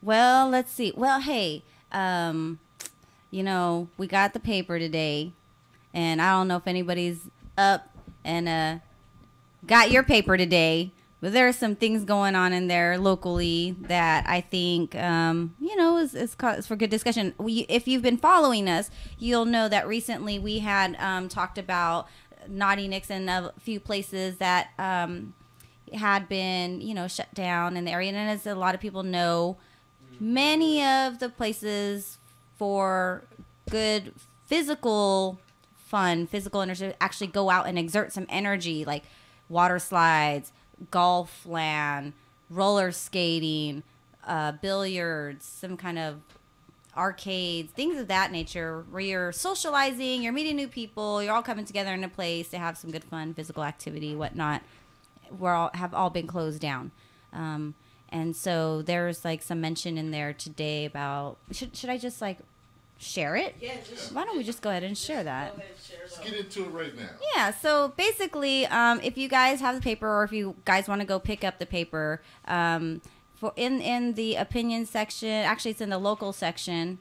Well, let's see. Well, hey, we got the paper today, and I don't know if anybody's up and got your paper today, but there are some things going on in there locally that I think, is for good discussion. If you've been following us, you'll know that recently we had talked about Naughty Nicks and a few places that had been, shut down in the area. And as a lot of people know, many of the places for good physical fun, physical energy, actually go out and exert some energy, like water slides, golf land, roller skating, billiards, some kind of arcades, things of that nature, where you're socializing, you're meeting new people, you're all coming together in a place to have some good fun, physical activity, whatnot. Have all been closed down. And so there's like some mention in there today about should I just like share it? Yeah, why don't we just go ahead and share that? Let's get into it right now. Yeah, so basically, if you guys have the paper, or if you guys want to go pick up the paper, for in the opinion section, actually it's in the local section.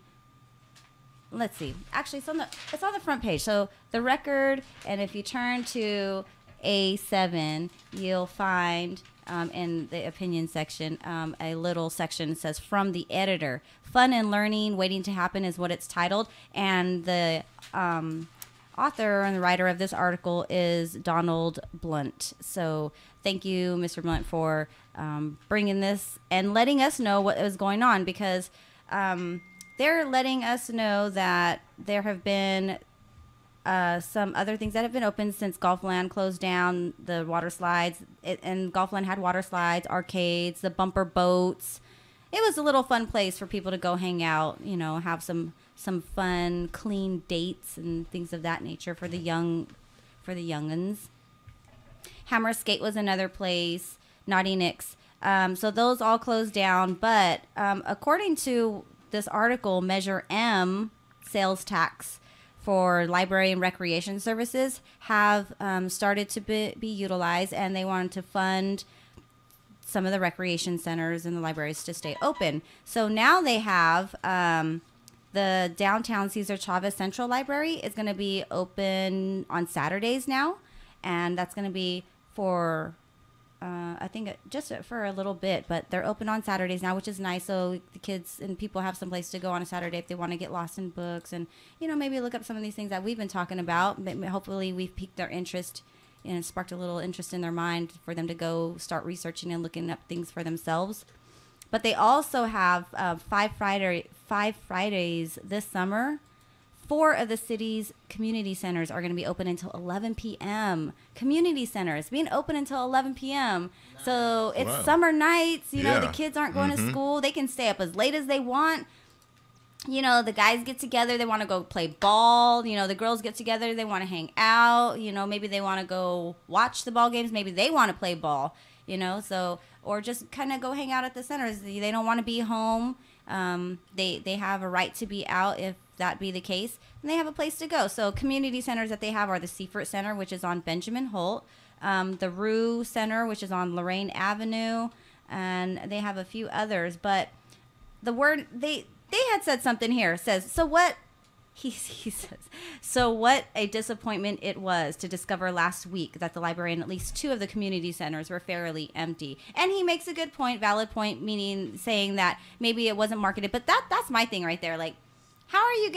Let's see. Actually, it's on the front page. So the record, and if you turn to A7, you'll find in the opinion section a little section that says "From the Editor." Fun and learning waiting to happen is what it's titled, and the author and the writer of this article is Donald Blunt. So thank you, Mr. Blunt, for bringing this and letting us know what was going on, because they're letting us know that there have been some other things that have been open since Golfland closed down. The water slides, and Golfland had water slides, arcades, the bumper boats. It was a little fun place for people to go hang out, have some fun, clean dates and things of that nature for the young'uns. Hammer Skate was another place. Naughty Nicks. So those all closed down. But according to this article, Measure M sales tax for library and recreation services have started to be utilized, and they wanted to fund some of the recreation centers and the libraries to stay open. So now they have the downtown Cesar Chavez Central Library is going to be open on Saturdays now, and that's going to be for I think just for a little bit, but they're open on Saturdays now, which is nice. So the kids and people have some place to go on a Saturday if they want to get lost in books and, maybe look up some of these things that we've been talking about. Hopefully we've piqued their interest and sparked a little interest in their mind for them to go start researching and looking up things for themselves. But they also have five Fridays this summer. 4 of the city's community centers are going to be open until 11 p.m. Community centers being open until 11 p.m. So it's summer nights. The kids aren't going to school. They can stay up as late as they want. The guys get together. They want to go play ball. The girls get together. They want to hang out. Maybe they want to go watch the ball games. Maybe they want to play ball. Or just kind of go hang out at the centers. They don't want to be home. They have a right to be out if that be the case, and they have a place to go. So community centers that they have are the Seifert Center, which is on Benjamin Holt, the Rue Center, which is on Lorraine Avenue, and they have a few others. But the word they had said something here. It says, so what he says, so what a disappointment it was to discover last week that the library and at least 2 of the community centers were fairly empty. And he makes a good point, valid point, meaning saying that maybe it wasn't marketed. But that's my thing right there. Like, how are you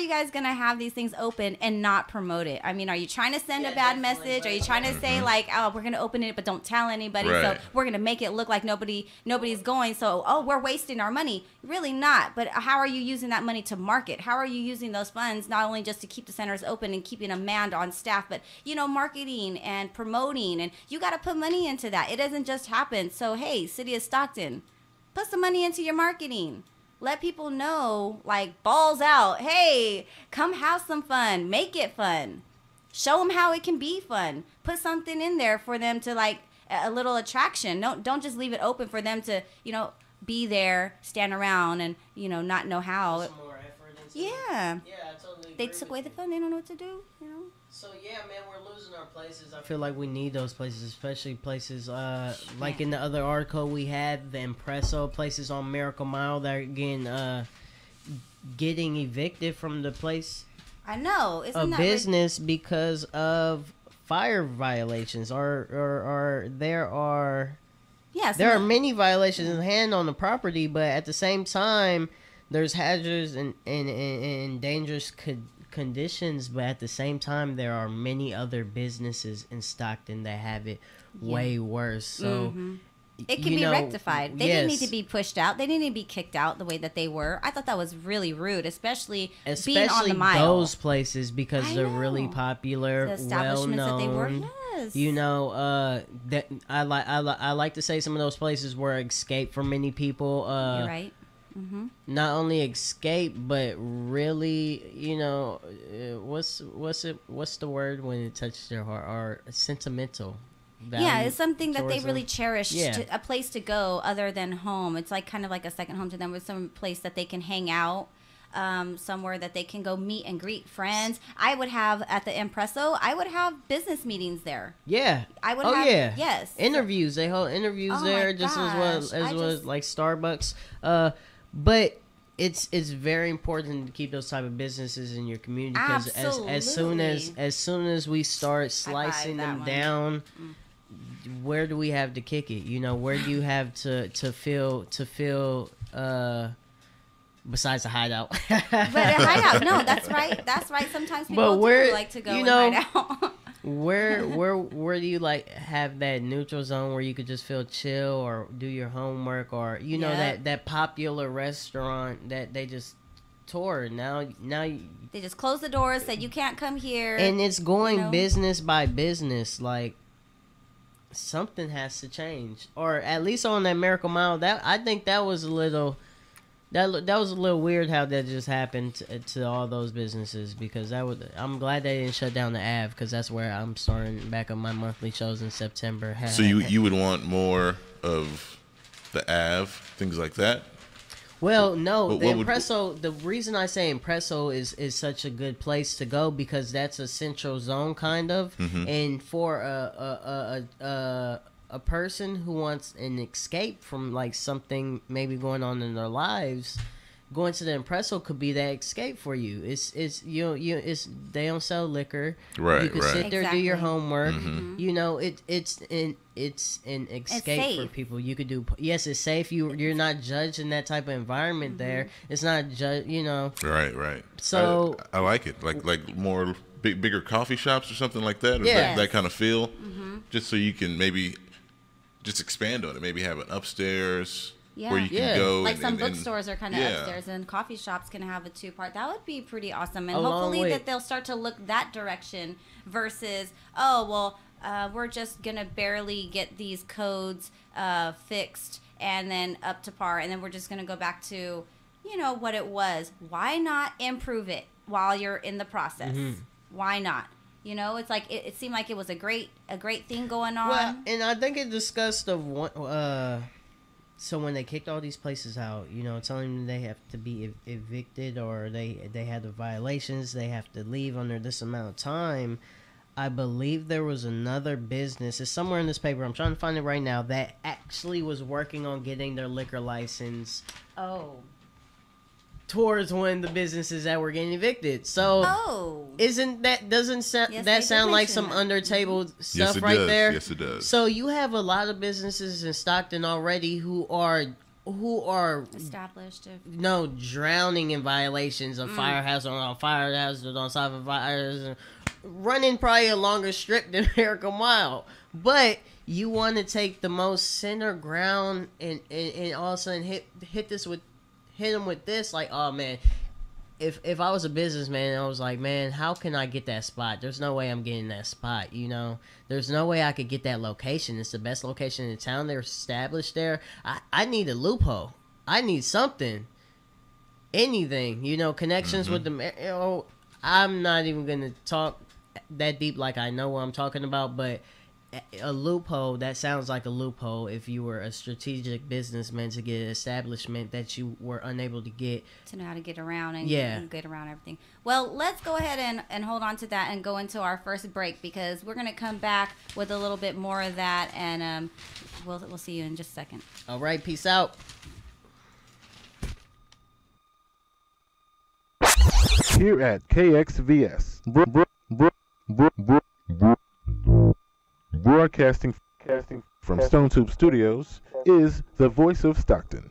guys gonna have these things open and not promote it? I mean, are you trying to send a bad message? Are you trying to say like, oh, we're gonna open it but don't tell anybody, so we're gonna make it look like nobody's going, so we're wasting our money? Really not. But how are you using that money to market? How are you using those funds not only just to keep the centers open and keeping a man on staff, but marketing and promoting, and you got to put money into that. It doesn't just happen. So hey, City of Stockton, put some money into your marketing. Let people know, like, balls out. Hey, come have some fun. Make it fun. Show them how it can be fun. Put something in there for them to, like, a little attraction. Don't just leave it open for them to, be there, stand around, and, not know how. Some more effort into Yeah. Yeah, I totally agree. They took away the fun. They don't know what to do, So yeah, man, we're losing our places. I feel like we need those places, especially places like in the other article we had the Impresso places on Miracle Mile that are getting evicted from the place. I know. Isn't a that business because of fire violations, or there are there are many violations in hand on the property, but at the same time, there's hazards and dangerous conditions. But at the same time, there are many other businesses in Stockton that have it way worse. So. It can be rectified. They didn't need to be pushed out. They didn't need to be kicked out the way that they were. I thought that was really rude, especially being on the mile. Those places, because they're really popular, the establishments well known. That they were. Yes. You know, that I like to say some of those places were escape for many people. You're right. Not only escape, but really, you know, what's the word when it touches their heart? Or sentimental. Yeah, it's something that they really cherish. A place to go other than home. It's like kind of like a second home to them, with some place that they can hang out, somewhere that they can go meet and greet friends. I would have at the Impresso. I would have business meetings there. Yeah, I would. Yes, interviews. They hold interviews there, just as well as like Starbucks. But it's very important to keep those type of businesses in your community, because as soon as we start slicing them down. Where do we have to kick it? You know, where do you have to feel besides a hideout? But a hideout, no, that's right. Sometimes people do like to go and hide out. where do you like have that neutral zone where you could just feel chill or do your homework, or you know that popular restaurant that they just tore now they just closed the doors, said you can't come here, and it's going business by business. Like, something has to change, or at least on that Miracle Mile. That I think that was a little weird how that just happened to all those businesses, because I'm glad they didn't shut down the Ave, because that's where I'm starting back on my monthly shows in September. So you would want more of the Ave, things like that? Well, no, the Impresso. The reason I say Impresso is such a good place to go, because that's a central zone kind of, and for a person who wants an escape from like something maybe going on in their lives, going to the Impresso could be that escape for you. It's they don't sell liquor. Right. You can sit there, do your homework. You know, it's an escape for people. You could do. Yes, it's safe. You're not judged in that type of environment there. It's not judged. You know. Right. So I like it. Like more bigger coffee shops or something like that. Or that kind of feel. Just so you can maybe just expand on it. Maybe have an upstairs. Where you can go. Like some bookstores are kind of upstairs, and coffee shops can have a 2-part. That would be pretty awesome. And hopefully that they'll start to look that direction versus, we're just going to barely get these codes fixed and then up to par. And then we're just going to go back to, what it was. Why not improve it while you're in the process? Why not? It's like it seemed like it was a great thing going on. Well, and I think it discussed of one. So when they kicked all these places out, telling them they have to be evicted, or they had the violations, they have to leave under this amount of time. I believe there was another business, it's somewhere in this paper, I'm trying to find it right now, that actually was working on getting their liquor license. Towards one of the businesses that were getting evicted. So doesn't sound like some under table stuff there? Yes, it does. So you have a lot of businesses in Stockton already who are established. Drowning in violations of fire hazard on side of fires, and running probably a longer strip than Miracle Mile. But you want to take the most center ground and all of a sudden hit them with this, like, oh man, if I was a businessman, I was like, man, how can I get that spot? There's no way I'm getting that spot, there's no way I could get that location. It's the best location in town. They're established there. I need a loophole. I need something, anything, connections with them. I'm not even gonna talk that deep, like I know what I'm talking about, but a loophole that sounds like a loophole if you were a strategic businessman to get an establishment that you were unable to get, to know how to get around and get around everything. Well, let's go ahead and hold on to that and go into our first break, because we're going to come back with a little bit more of that, and we'll see you in just a second. All right, peace out. Here at KXVS, broadcasting from Stone Tube Studios, is the voice of Stockton.